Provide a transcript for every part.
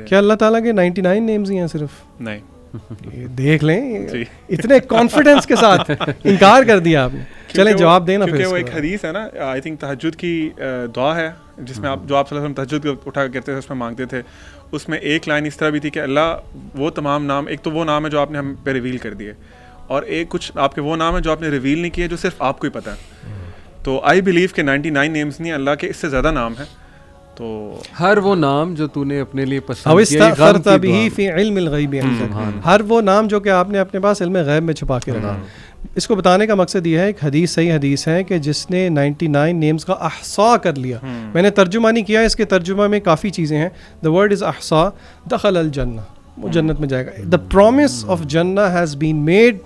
کیا اللہ تعالیٰ کے 99 نیمز ہی ہیں صرف؟ نہیں، دیکھ لیں اتنے کانفیڈنس کے ساتھ انکار کر دیا آپ نے. چلیں جواب دینا. کیونکہ وہ ایک حدیث ہے نا، آئی تھنک تہجد کی دعا ہے جس میں آپ صلی اللہ علیہ وسلم تہجد اٹھا کرتے تھے، اس میں مانگتے تھے. اس میں ایک لائن اس طرح بھی تھی کہ اللہ وہ تمام نام، ایک تو وہ نام ہے جو آپ نے ہم پہ ریویل کر دیے، اور ایک کچھ آپ کے وہ نام ہے جو آپ نے ریویل نہیں کیے جو صرف آپ کو ہی پتہ ہے. تو آئی بلیو کہ 99 نیمز نہیں، اللہ کے اس سے زیادہ نام ہیں. تو ہر وہ نام جو تو نے اپنے لیے پسند کیا، ہر وہ نام جو کہ آپ نے اپنے پاس علم غیب میں چھپا کے رکھا. اس کو بتانے کا مقصد یہ ہے، ایک حدیث صحیح حدیث ہے کہ جس نے 99 نیمز کا احصاء کر لیا. میں نے ترجمہ نہیں کیا، اس کے ترجمہ میں کافی چیزیں ہیں. دا ورڈ از احصاء، دخل الجنہ، وہ جنت میں جائے گا. The promise of Jannah has been made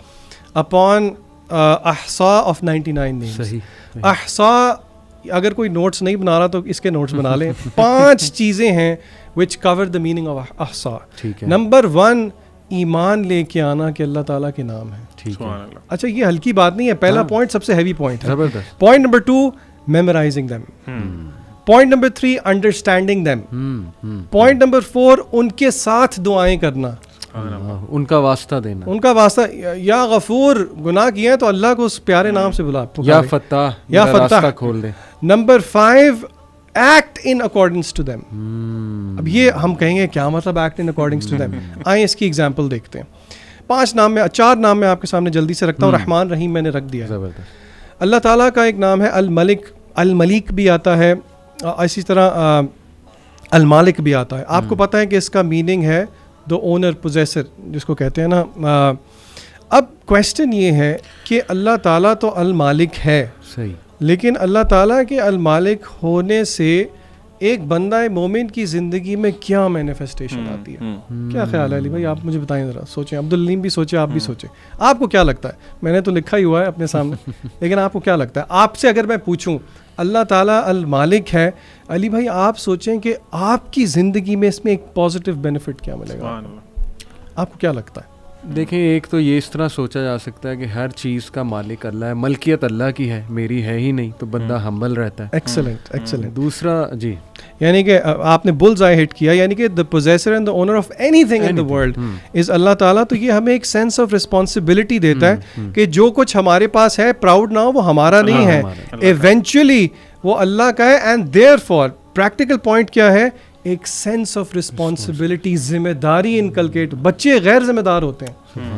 upon ihsa of 99 names. احصاء، اگر کوئی نوٹس نہیں بنا رہا تو اس کے نوٹس بنا لیں. 5 چیزیں ہیں which cover the meaning of ihsa. Number 1 ایمان لے کے آنا کہ اللہ تعالیٰ کے نام ہے. اچھا یہ ہلکی بات نہیں ہے، پہلا پوائنٹ سب سے ہیوی پوائنٹ ہے. Point number 2 memorizing them. Point number 3 understanding them. Point number 4 ان کے ساتھ دعائیں کرنا، ان کا واسطہ دینا. ان کا واسطہ، یا غفور، گناہ کیے ہیں تو اللہ کو اس پیارے نام سے بلا، یا فتاح، یا فتاح کھول دے. Number 5 act in accordance to them. اب یہ ہم کہیں گے کیا مطلب act in accordance to them? آئیں اس کی ایگزامپل دیکھتے ہیں. 4 نام میں آپ کے سامنے جلدی سے رکھتا ہوں. رحمان رحیم میں نے رکھ دیا. اللہ تعالیٰ کا ایک نام ہے الملک، الملیک بھی آتا ہے، اسی طرح المالک بھی آتا ہے. آپ کو پتہ ہے کہ اس کا میننگ ہے the owner, possessor جس کو کہتے ہیں نا. اب کویسچن یہ ہے کہ اللہ تعالیٰ تو المالک ہے، صحیح، لیکن اللہ تعالیٰ کے المالک ہونے سے ایک بندہ مومن کی زندگی میں کیا مینیفیسٹیشن آتی ہے؟ کیا خیال ہے علی بھائی؟ آپ مجھے بتائیں ذرا. سوچیں، عبدالعلیم بھی سوچیں، آپ بھی سوچیں. آپ کو کیا لگتا ہے؟ میں نے تو لکھا ہی ہوا ہے اپنے سامنے، لیکن آپ کو کیا لگتا ہے؟ آپ سے اگر میں پوچھوں اللہ تعالیٰ المالک ہے، علی بھائی آپ سوچیں کہ آپ کی زندگی میں اس میں ایک پازیٹیو بینیفٹ کیا ملے گا؟ آپ کو کیا لگتا ہے؟ دیکھیں، ایک تو یہ اس طرح سوچا جا سکتا ہے کہ ہر چیز کا مالک اللہ ہے، ملکیت اللہ کی ہے، میری ہے ہی نہیں، تو بندہ ہمبل رہتا ہے. Excellent excellent. دوسرا جی، یعنی کہ آپ نے بلز آئی ہٹ کیا، یعنی کہ the possessor and the owner of anything in the world is اللہ تعالیٰ. تو یہ ہمیں ایک سینس آف رسپانسبلٹی دیتا ہے کہ جو کچھ ہمارے پاس ہے، پراؤڈ نہ ہو، وہ ہمارا نہیں ہے، ایونچولی وہ اللہ کا ہے. And there for practical point کیا ہے؟ ایک سینس آف رسپانسبلٹی، ذمہ داری انکلکیٹ. بچے غیر ذمہ دار ہوتے ہیں.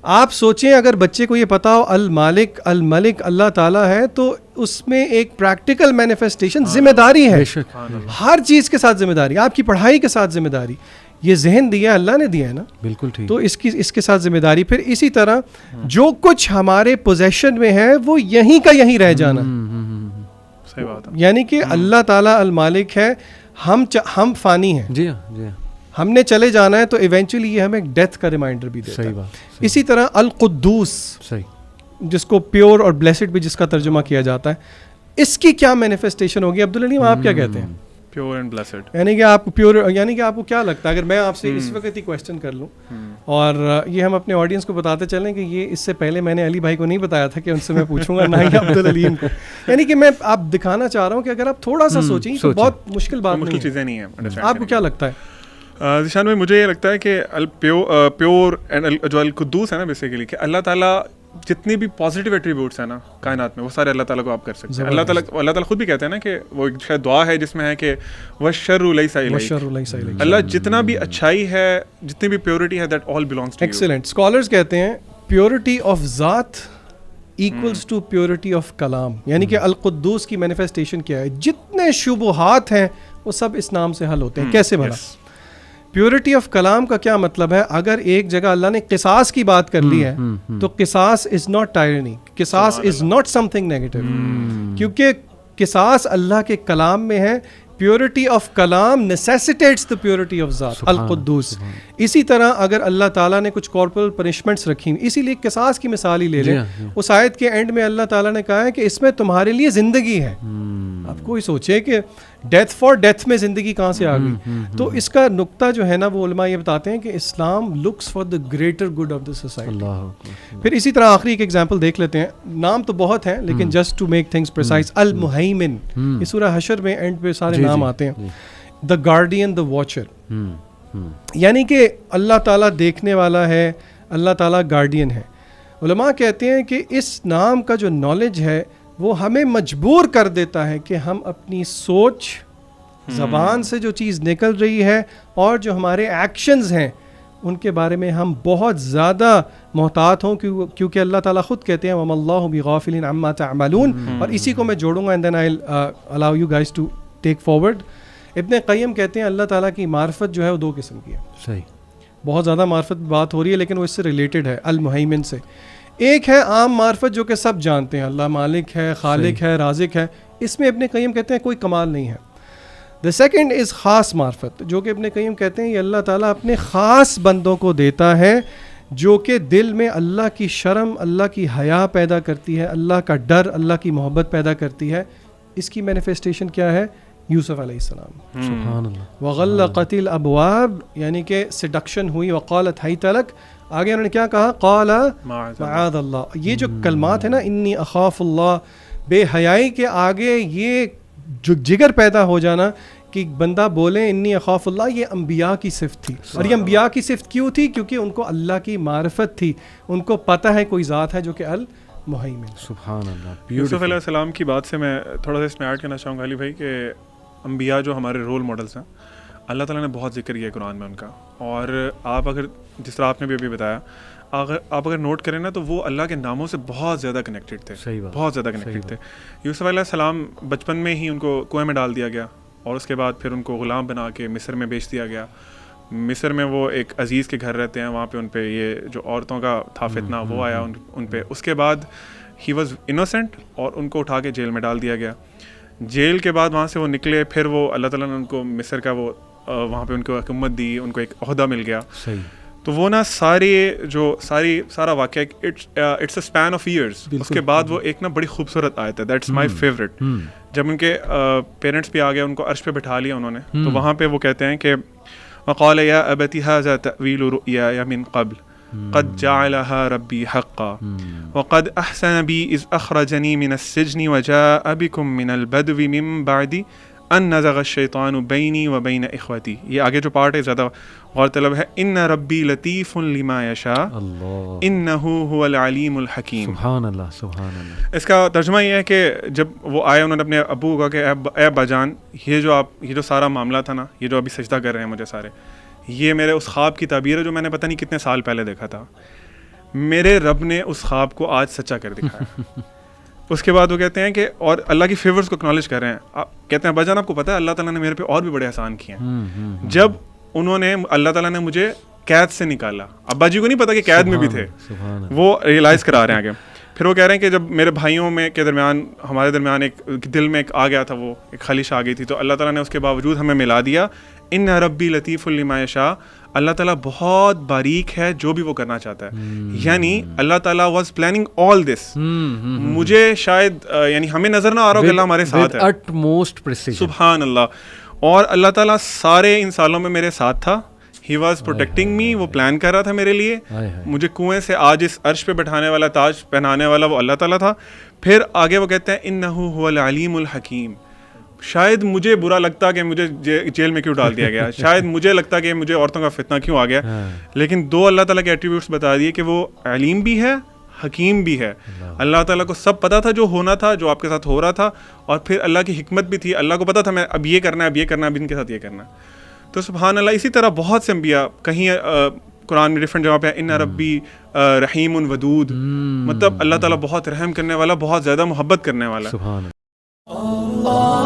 آپ سوچیں اگر بچے کو یہ پتا ہو المالک الملک اللہ تعالیٰ ہے، تو اس میں ایک پریکٹیکل مینیفیسٹیشن ذمہ داری ہے. ہر چیز کے ساتھ ذمہ داری، آپ کی پڑھائی کے ساتھ ذمہ داری. یہ ذہن دیا اللہ نے دیا ہے نا، بالکل ٹھیک. تو اس کے ساتھ ذمہ داری. پھر اسی طرح جو کچھ ہمارے پوزیشن میں ہے وہ یہیں کا یہیں رہ جانا. صحیح بات ہے. یعنی کہ اللہ تعالیٰ المالک ہے، ہم فانی ہیں، جی ہاں جی ہاں، ہم نے چلے جانا ہے، تو ایونچولی یہ ہمیں ایک ڈیتھ کا ریمائنڈر بھی دیتا ہے. صحیح بات. اسی طرح القدوس، صحیح، جس کو پیور اور بلیسڈ بھی جس کا ترجمہ کیا جاتا ہے، اس کی کیا مینیفیسٹیشن ہوگی؟ عبدالعلیم آپ کیا کہتے ہیں؟ Pure and blessed. یعنی کہ آپ پیور، یعنی کہ آپ کو کیا لگتا ہے؟ اگر میں آپ سے اس وقت ہی کویسچن کر لوں، اور یہ ہم اپنے آڈینس کو بتاتے چلیں کہ یہ اس سے پہلے میں نے علی بھائی کو نہیں بتایا تھا کہ ان سے میں پوچھوں گا، نہ ہی عبدالعلیم کو. یعنی کہ میں آپ دکھانا چاہ رہا ہوں کہ اگر آپ تھوڑا سا سوچیں تو بہت مشکل بات مشکل چیزیں نہیں ہیں. آپ کو کیا لگتا ہے؟ ذیشان بھائی مجھے یہ لگتا ہے کہ پیور اینڈ جو القدوس ہے نا، بیسیکلی کہ اللہ تعالیٰ جتنی بھی پازیٹیو ایٹریبیوٹس ہیں نا کائنات میں، وہ سارے اللہ تعالیٰ کو آپ کر سکتے ہیں. اللہ تعالیٰ خود بھی کہتے ہیں نا کہ وہ ایک شاید دعا ہے جس میں ہے کہ وَالشَّرُّ لَيْسَ إِلَيْكَ. اللہ جتنا بھی اچھائی ہے، جتنی بھی پیورٹی ہے، that all belongs to you. Excellent. Scholars کہتے ہیں پیورٹی آف ذات ایکولز ٹو پیورٹی آف کلام. یعنی کہ القدوس کی مینیفیسٹیشن کیا ہے؟ جتنے شبہات ہیں وہ سب اس نام سے حل ہوتے ہیں. کیسے بھلا؟ پیورٹی آف کلام کا کیا مطلب ہے؟ اگر ایک جگہ اللہ نے قصاص کی بات کر لی ہے تو قصاص از ناٹ ٹائرنی، قصاص is not some thing negative, کیونکہ قصاص اللہ کے کلام میں ہے. پیورٹی آف کلام نیسیسیٹیٹس دا پیورٹی آف ذات، القدوس. اسی طرح اگر اللہ تعالیٰ نے کچھ کارپورل پنشمنٹس رکھی، اسی لیے قصاص کی مثال ہی لے لیں. اس آیت کے اینڈ میں اللہ تعالیٰ نے کہا ہے کہ اس میں تمہارے لیے زندگی ہے. آپ کوئی سوچے کہ ڈیتھ فار ڈیتھ میں زندگی کہاں سے آ گئی؟ تو اس کا نقطہ جو ہے نا، وہ علماء یہ بتاتے ہیں کہ Islam looks for the greater good of the society. پھر اسی طرح آخری ایک ایگزامپل دیکھ لیتے ہیں. نام تو بہت ہیں لیکن just to make things precise, المہیمن. یہ سورہ حشر میں اینڈ پہ سارے نام آتے ہیں. دا گارڈین، دا واچر. یعنی کہ اللہ تعالیٰ دیکھنے والا ہے, اللہ تعالیٰ گارڈین ہے. علماء کہتے ہیں کہ اس نام کا جو نالج ہے وہ ہمیں مجبور کر دیتا ہے کہ ہم اپنی سوچ, زبان سے جو چیز نکل رہی ہے اور جو ہمارے ایکشنز ہیں ان کے بارے میں ہم بہت زیادہ محتاط ہوں, کیونکہ اللہ تعالیٰ خود کہتے ہیں وَمَا اللَّهُ بِغَافِلٍ عَمَّا تَعْمَلُونَ. اور اسی کو میں جوڑوں گا, and then I'll allow you guys to take forward. ابن قیم کہتے ہیں اللہ تعالیٰ کی معرفت جو ہے وہ دو قسم کی ہے. صحیح, بہت زیادہ معرفت بات ہو رہی ہے لیکن وہ اس سے ریلیٹڈ ہے, المہیمن سے. ایک ہے عام معرفت جو کہ سب جانتے ہیں, اللہ مالک ہے, خالق ہے, رازق ہے. اس میں ابن قیم کہتے ہیں کوئی کمال نہیں ہے. دا سیکنڈ از خاص معرفت, جو کہ ابن قیم کہتے ہیں یہ اللہ تعالیٰ اپنے خاص بندوں کو دیتا ہے, جو کہ دل میں اللہ کی شرم, اللہ کی حیا پیدا کرتی ہے, اللہ کا ڈر, اللہ کی محبت پیدا کرتی ہے. اس کی مینیفیسٹیشن کیا ہے؟ یوسف علیہ السلام. سبحان اللہ. وغلقت الابواب, یعنی کہ سیڈکشن ہوئی. وقالت حیت لک, آگے انہوں نے کیا کہا؟ قال معاذ اللہ. یہ جو کلمات ہیں نا, انی اخاف اللہ, بے حیائی کے آگے یہ جو جگر پیدا ہو جانا کہ بندہ بولے انی اخاف اللہ, یہ انبیاء کی صفت تھی. اور یہ انبیاء کی صفت کیوں تھی؟ کیونکہ ان کو اللہ کی معرفت تھی, ان کو پتہ ہے کوئی ذات ہے جو کہ المہیمن. سبحان اللہ. یوسف علیہ السلام کی بات سے میں تھوڑا سا اس میں ایڈ کرنا چاہوں گا علی بھائی کہ انبیاء جو ہمارے رول ماڈلس ہیں, اللہ تعالیٰ نے بہت ذکر کیا قرآن میں ان کا. اور آپ اگر جس طرح آپ نے بھی ابھی بتایا, آپ اگر نوٹ کریں نا تو وہ اللہ کے ناموں سے بہت زیادہ کنیکٹڈ تھے, بہت زیادہ کنیکٹڈ تھے. یوسف علیہ السلام بچپن میں ہی ان کو کنویں میں ڈال دیا گیا, اور اس کے بعد پھر ان کو غلام بنا کے مصر میں بیچ دیا گیا. مصر میں وہ ایک عزیز کے گھر رہتے ہیں, وہاں پہ ان پہ یہ جو عورتوں کا تھا فتنہ وہ آیا ان پہ. اس کے بعد ہی واز انوسینٹ اور ان کو اٹھا کے جیل میں ڈال دیا گیا. جیل کے بعد وہاں سے وہ نکلے, پھر وہ اللہ تعالیٰ نے ان کو مصر کا وہ وہاں پہ ان کو حکومت دی, ان کو ایک عہدہ مل گیا. تو وہ نا سارا واقعہ it's a span of years. اس کے بعد وہ ایک نا بڑی خوبصورت آیت ہے, دیٹس مائی فیوریٹ. جب ان کے پیرنٹس بھی آ گئے, ان کو عرش پہ بٹھا لیا انہوں نے, تو وہاں پہ وہ کہتے ہیں کہ وقال یا ابت ھذا تأویل رؤیایا من قبل قد جعلها ربی حقا وقد احسن بی اذ اخرجنی من السجن وجاء بکم من البدو من بعد ان نزغ الشیطان بینی و بین اخوتی. یہ آگے جو پارٹ ہے زیادہ غور طلب ہے. ان ربی لطیف لما یشاء انہ هو العلیم الحکیم. سبحان اللہ, سبحان اللہ. اس کا ترجمہ یہ ہے کہ جب وہ آئے, انہوں نے اپنے ابو کو کہا کہ اے ابا جان, یہ جو سارا معاملہ تھا نا, یہ جو ابھی سجدہ کر رہے ہیں مجھے سارے, یہ میرے اس خواب کی تعبیر ہے جو میں نے پتہ نہیں کتنے سال پہلے دیکھا تھا. میرے رب نے اس خواب کو آج سچا کر دکھایا. اس کے بعد وہ کہتے ہیں کہ اور اللہ کی فیورز کو اکنالج کر رہے ہیں. کہتے ہیں بھائی جان آپ کو پتہ ہے اللہ تعالیٰ نے میرے پہ اور بھی بڑے احسان کیے ہیں. جب انہوں نے اللہ تعالیٰ نے مجھے قید سے نکالا, ابا جی کو نہیں پتا کہ قید میں بھی تھے, وہ ریئلائز کرا رہے ہیں آگے. پھر وہ کہہ رہے ہیں کہ جب میرے بھائیوں میں کے درمیان ہمارے درمیان ایک دل میں ایک آ گیا تھا, وہ ایک خلیش آ گئی تھی, تو اللہ تعالیٰ نے اس کے باوجود ہمیں ملا دیا. ان ربی لطیف لما یشاء, اللہ تعالیٰ بہت باریک ہے جو بھی وہ کرنا چاہتا ہے. یعنی اللہ تعالیٰ واز پلاننگ آل دس. مجھے شاید یعنی ہمیں نظر نہ آ رہا ہو کہ اللہ ہمارے ساتھ ہے, utmost precision. سبحان اللہ. اور اللہ تعالیٰ سارے ان سالوں میں میرے ساتھ تھا. ہی واز پروٹیکٹنگ می, وہ پلان کر رہا تھا میرے لیے. مجھے کنویں سے آج اس عرش پہ بٹھانے والا, تاج پہنانے والا وہ اللہ تعالیٰ تھا. پھر آگے وہ کہتے ہیں انہ هو العلیم الحکیم. شاید مجھے برا لگتا کہ مجھے جیل میں کیوں ڈال دیا گیا, شاید مجھے لگتا کہ مجھے عورتوں کا فتنہ کیوں آ گیا, لیکن دو اللہ تعالیٰ کے ایٹریبیوٹس بتا دیے کہ وہ علیم بھی ہے, حکیم بھی ہے. اللہ تعالیٰ کو سب پتہ تھا جو ہونا تھا, جو آپ کے ساتھ ہو رہا تھا, اور پھر اللہ کی حکمت بھی تھی. اللہ کو پتہ تھا میں اب یہ کرنا ہے, اب یہ کرنا ہے, اب ان کے ساتھ یہ کرنا ہے. تو سبحان اللہ. اسی طرح بہت سے انبیاء, کہیں قرآن میں ڈفرینٹ جگہ پہ ان ربی رحیم ودود, مطلب اللہ تعالیٰ بہت رحم کرنے والا, بہت زیادہ محبت کرنے والا. سبحان اللہ.